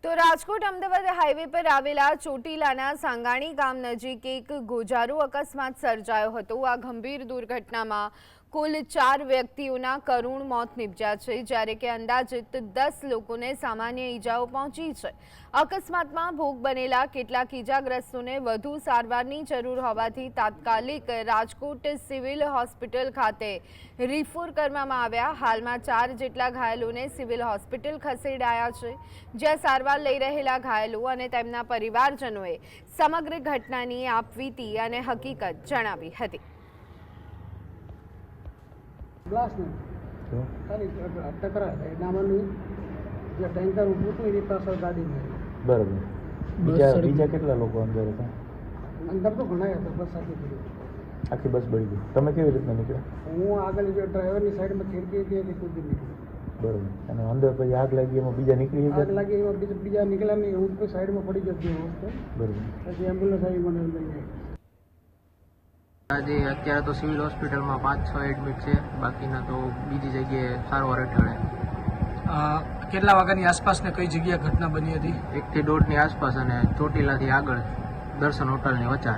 તો રાજકોટ અમદાવાદ હાઈવે પર આવેલા ચોટીલાના સાંગાણી ગામ નજીક એક ગોજારો અકસ્માત સર્જાયો હતો। આ ગંભીર દુર્ઘટનામાં કુલ 4 વ્યક્તિઓના કરુણ મોત નિપજ્યા છે, જ્યારે કે અંદાજિત 10 લોકોને સામાન્ય ઈજાઓ પહોંચી છે। અકસ્માતમાં ભોગ બનેલા કેટલાક ઈજાગ્રસ્તોને વધુ સારવારની જરૂર હોવાથી તાત્કાલિક રાજકોટ સિવિલ હોસ્પિટલ ખાતે રિફર કરવામાં આવ્યા। હાલમાં 4 જેટલા ઘાયલોને સિવિલ હોસ્પિટલ ખસેડાયા છે, જ્યાં સારવાર લઈ રહેલા ઘાયલો અને તેમના પરિવારજનોએ સમગ્ર ઘટનાની આપવીતી અને હકીકત જણાવી હતી। બ્લાસ્ટ નહીં ખાલી ટકરા એનામાંનું જે ટેન્કર ઊભું હતું એની પાછળ ગાડી મારી। બરાબર। બીજા કેટલા લોકો અંદર હતા? અંદર તો ઘણા હતા, બસ આખી પડી, આખી બસ બળી ગઈ। તમે કેવી રીતના નીકળ્યા? હું આગળ જે ડ્રાઈવરની સાઈડમાં ખીડકી હતી એથી કૂદી નીકળી। બરાબર। અને અંદર પછી આગ લાગી એમાં બીજા નીકળી ગયા? આગ લાગી એમાં બીજા નીકળ્યા નહીં, હું તો સાઈડમાં પડી જતી વખતે। બરાબર। પછી એમ્બ્યુલન્સ આવી મને લઈ ગઈ। આજે અત્યારે તો સિવિલ હોસ્પિટલમાં 5-6 એડમિટ છે, બાકીના તો બીજી જગ્યાએ સારવાર હેઠળ। કેટલા વાગ્યાની આસપાસ ને કઈ જગ્યાએ ઘટના બની હતી? 1 થી 1.5 ની આસપાસ અને ચોટીલાથી આગળ દર્શન હોટલની વચ્ચે।